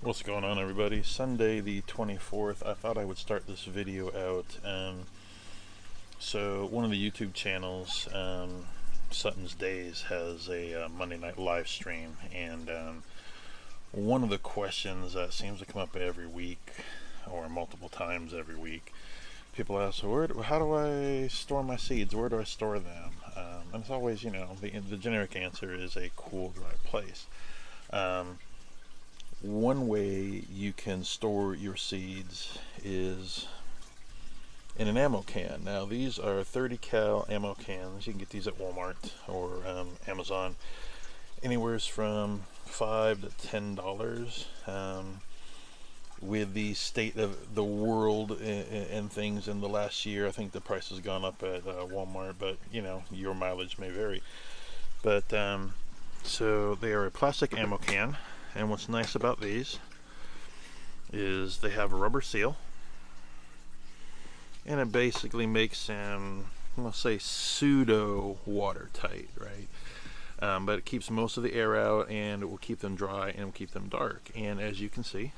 What's going on, everybody? Sunday the 24th. I thought I would start this video out. So one of the YouTube channels, Sutton's Days, has a Monday night live stream, and one of the questions that seems to come up every week, or multiple times every week, people ask, how do I store my seeds? Where do I store them? And it's always, the generic answer is a cool, dry place. One way you can store your seeds is in an ammo can. Now these are 30 cal ammo cans. You can get these at Walmart or Amazon, anywhere from $5 to $10. With the state of the world and things in the last year, I think the price has gone up at Walmart, but your mileage may vary. But so they are a plastic ammo can. And what's nice about these is they have a rubber seal, and it basically makes them, let's say, pseudo watertight, right? But it keeps most of the air out, and it will keep them dry and it will keep them dark. And as you can see,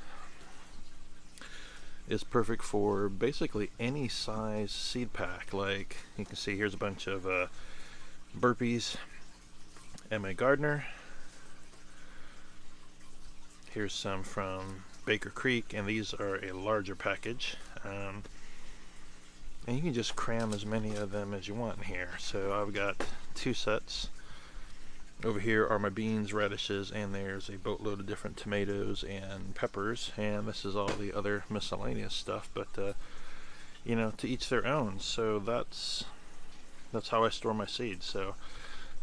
it's perfect for basically any size seed pack. Like you can see, here's a bunch of burpees, M.A. Gardner. Here's some from Baker Creek, and these are a larger package. And you can just cram as many of them as you want in here. So I've got 2 sets. Over here are my beans, radishes, and there's a boatload of different tomatoes and peppers. And this is all the other miscellaneous stuff. But to each their own. So that's how I store my seeds. So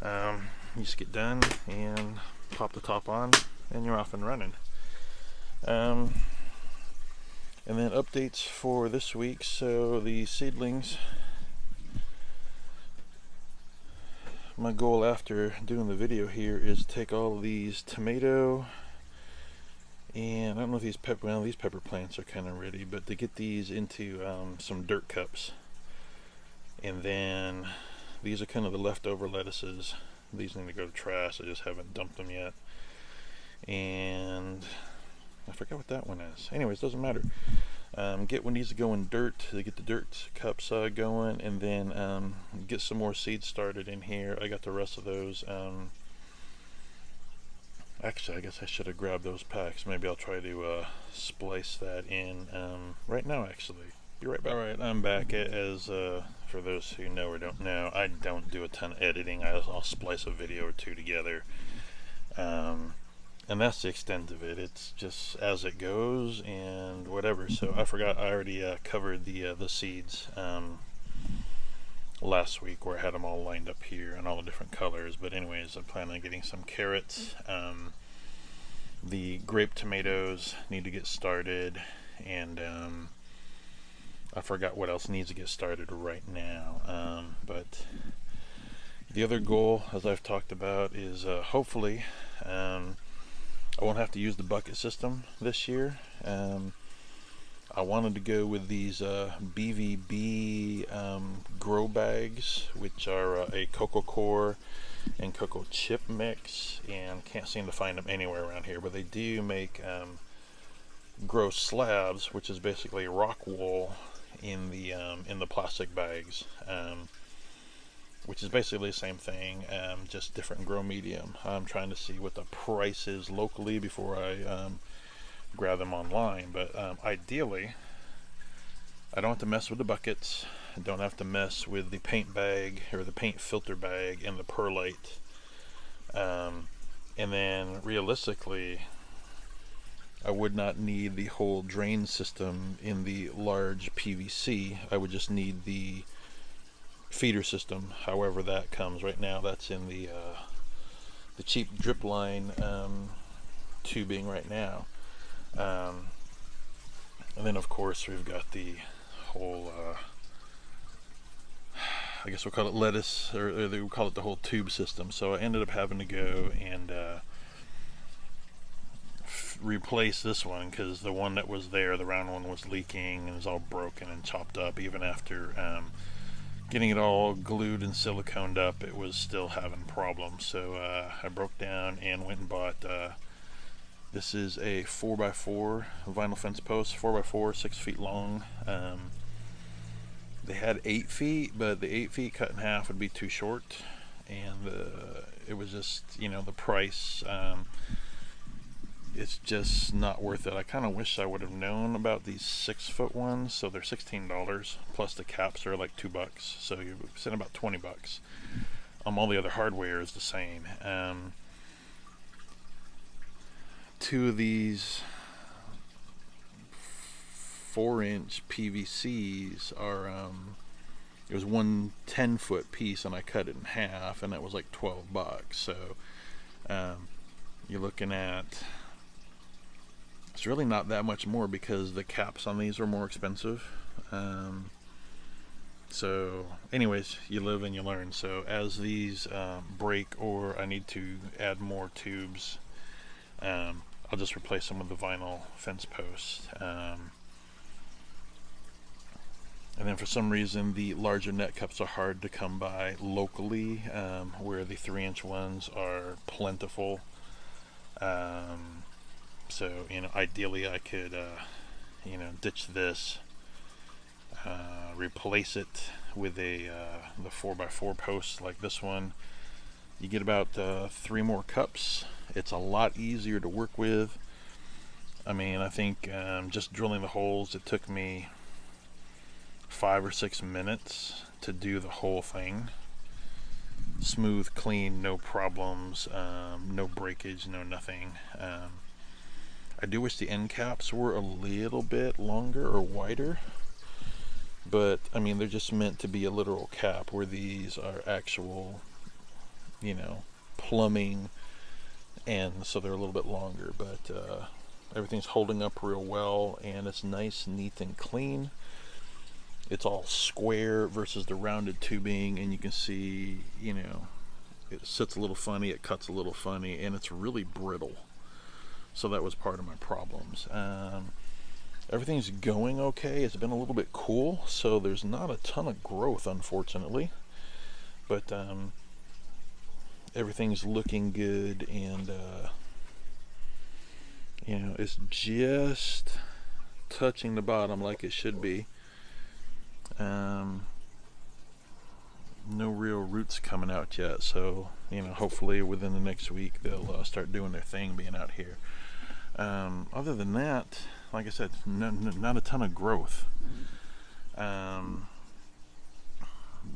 you just get done and pop the top on, and you're off and running. And then updates for this week. So the seedlings, my goal after doing the video here is to take all of these tomato, and I don't know if these pepper plants are kind of ready, but to get these into some dirt cups. And then these are kind of the leftover lettuces. These need to go to trash. I just haven't dumped them yet. And I forgot what that one is. Anyways, doesn't matter. Get what needs to go in dirt to get the dirt cups going, and then get some more seeds started in here. I got the rest of those. Actually, I guess I should have grabbed those packs. Maybe I'll try to splice that in right now, actually. Be right back. Alright, I'm back. As for those who know or don't know, I don't do a ton of editing. I'll splice a video or two together. And that's the extent of it. It's just as it goes and whatever. So I forgot I already covered the seeds last week, where I had them all lined up here in all the different colors. But anyways, I plan on getting some carrots. The grape tomatoes need to get started, and I forgot what else needs to get started right now. But the other goal, as I've talked about, is hopefully I won't have to use the bucket system this year. I wanted to go with these BVB grow bags, which are a cocoa core and cocoa chip mix, and can't seem to find them anywhere around here. But they do make grow slabs, which is basically rock wool in the plastic bags. Which is basically the same thing, just different grow medium. I'm trying to see what the price is locally before I grab them online. But ideally, I don't have to mess with the buckets. I don't have to mess with the paint bag or the paint filter bag and the perlite. And then realistically, I would not need the whole drain system in the large PVC. I would just need the feeder system, however that comes. Right now that's in the cheap drip line tubing right now. And then of course we've got the whole I guess we'll call it lettuce, or they will call it the whole tube system. So I ended up having to go and replace this one, because the one that was there, the round one, was leaking and was all broken and chopped up. Even after getting it all glued and siliconed up, it was still having problems. So I broke down and went and bought This is a 4x4 vinyl fence post, 4x4, 6 feet long. They had 8 feet, but the 8 feet cut in half would be too short, and it was just, the price. It's just not worth it. I kind of wish I would have known about these 6-foot ones. So they're $16 plus the caps are like $2, so you're sitting about $20. All the other hardware is the same. Two of these 4-inch PVCs are it was one 10-foot piece, and I cut it in half, and that was like $12. So you're looking at, it's really not that much more because the caps on these are more expensive. So anyways, you live and you learn. So as these break or I need to add more tubes, I'll just replace them with the vinyl fence post. And then for some reason the larger net cups are hard to come by locally, where the 3-inch ones are plentiful. So ideally I could ditch this, replace it with the 4x4 post like this one. You get about 3 more cups. It's a lot easier to work with. I mean, I think just drilling the holes, it took me 5 or 6 minutes to do the whole thing. Smooth, clean, no problems, no breakage, no nothing. I do wish the end caps were a little bit longer or wider, but I mean, they're just meant to be a literal cap, where these are actual, plumbing, and so they're a little bit longer. But everything's holding up real well, and it's nice, neat, and clean. It's all square versus the rounded tubing, and you can see, it sits a little funny, it cuts a little funny, and it's really brittle. So that was part of my problems. Everything's going okay. It's been a little bit cool, so there's not a ton of growth, unfortunately. But everything's looking good, and it's just touching the bottom like it should be. No real roots coming out yet, so hopefully within the next week they'll start doing their thing being out here. Other than that, like I said, not a ton of growth.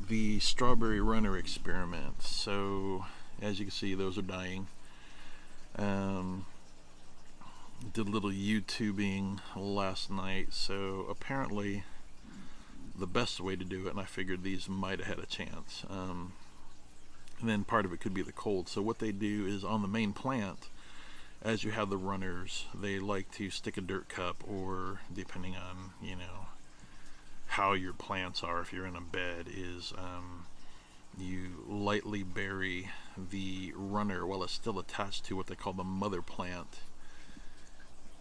The strawberry runner experiment, so as you can see, those are dying. Did a little YouTubing last night, so apparently the best way to do it, and I figured these might have had a chance, and then part of it could be the cold. So what they do is, on the main plant, as you have the runners, they like to stick a dirt cup, or depending on how your plants are, if you're in a bed, is you lightly bury the runner while it's still attached to what they call the mother plant,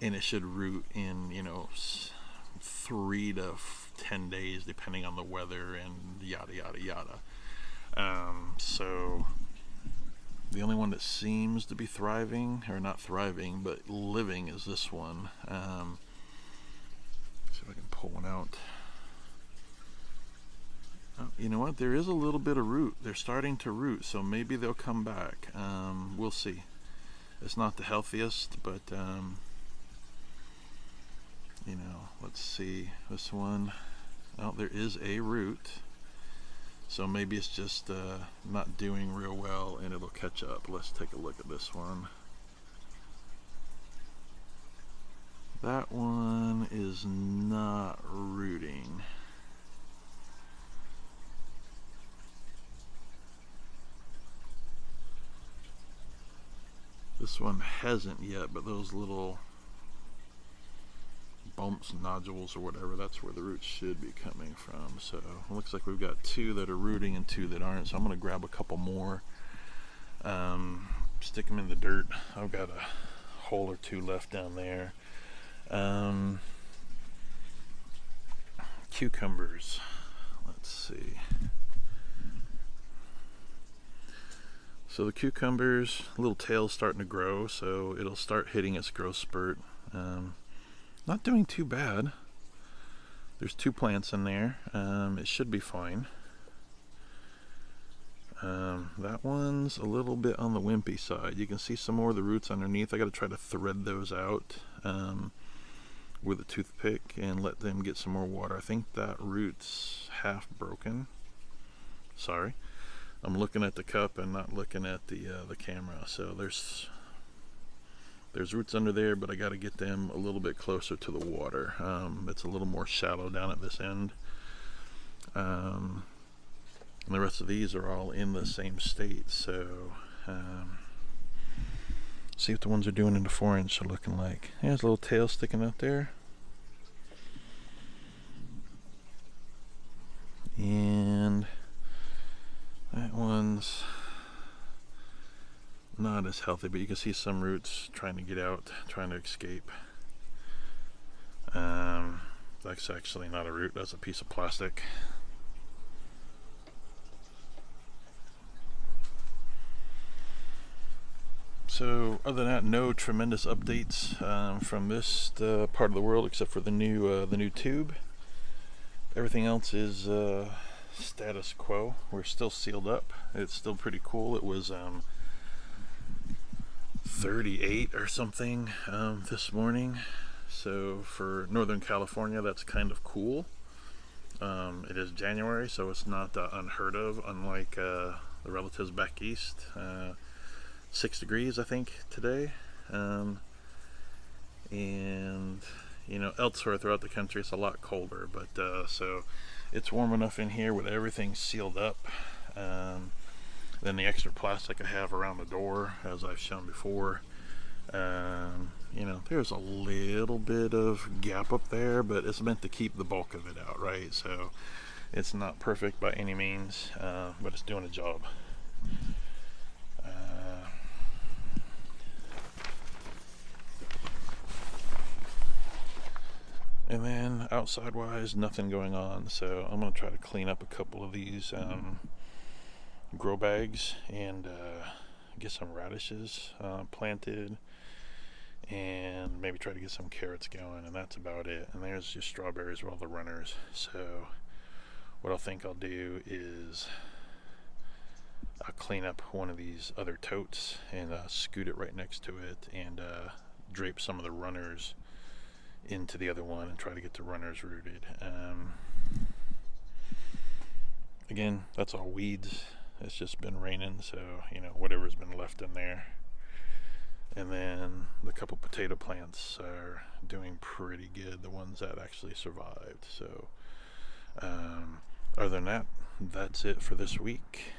and it should root in 3 to 10 days depending on the weather and yada yada yada. So the only one that seems to be thriving, or not thriving but living, is this one. See if I can pull one out. Oh, you know what, there is a little bit of root. They're starting to root, so maybe they'll come back. We'll see. It's not the healthiest, but let's see. This one, oh, there is a root, so maybe it's just not doing real well, and it'll catch up. Let's take a look at this one. That one is not rooting. This one hasn't yet, but those little bumps, nodules, or whatever, that's where the roots should be coming from. So it looks like we've got 2 that are rooting and 2 that aren't, so I'm going to grab a couple more, stick them in the dirt. I've got a hole or 2 left down there. Cucumbers, let's see. So the cucumbers, little tail's starting to grow, so it'll start hitting its growth spurt. Not doing too bad. There's 2 plants in there. It should be fine. That one's a little bit on the wimpy side. You can see some more of the roots underneath. I got to try to thread those out with a toothpick and let them get some more water. I think that root's half broken. Sorry, I'm looking at the cup and not looking at the camera. So there's roots under there, but I got to get them a little bit closer to the water. It's a little more shallow down at this end. And the rest of these are all in the same state. So see what the ones are doing in the 4-inch are looking like. There's a little tail sticking out there. And that one's not as healthy, but you can see some roots trying to get out, trying to escape. That's actually not a root, that's a piece of plastic. So other than that, no tremendous updates from this part of the world except for the new tube. Everything else is status quo. We're still sealed up. It's still pretty cool. It was 38 or something this morning. So for Northern California, that's kind of cool. It is January, so it's not unheard of, unlike the relatives back east. 6 degrees, I think, today. And you know, elsewhere throughout the country it's a lot colder, but so it's warm enough in here with everything sealed up. Then the extra plastic I have around the door, as I've shown before, you know, there's a little bit of gap up there, but it's meant to keep the bulk of it out, right? So it's not perfect by any means, but it's doing a job. And then outside wise, nothing going on. So I'm going to try to clean up a couple of these grow bags and get some radishes planted, and maybe try to get some carrots going, and that's about it. And there's just strawberries with all the runners. So what I think I'll do is I'll clean up one of these other totes and scoot it right next to it, and drape some of the runners into the other one and try to get the runners rooted. Again, that's all weeds. It's just been raining, so you know, whatever's been left in there. And then the couple potato plants are doing pretty good, the ones that actually survived. So other than that, that's it for this week.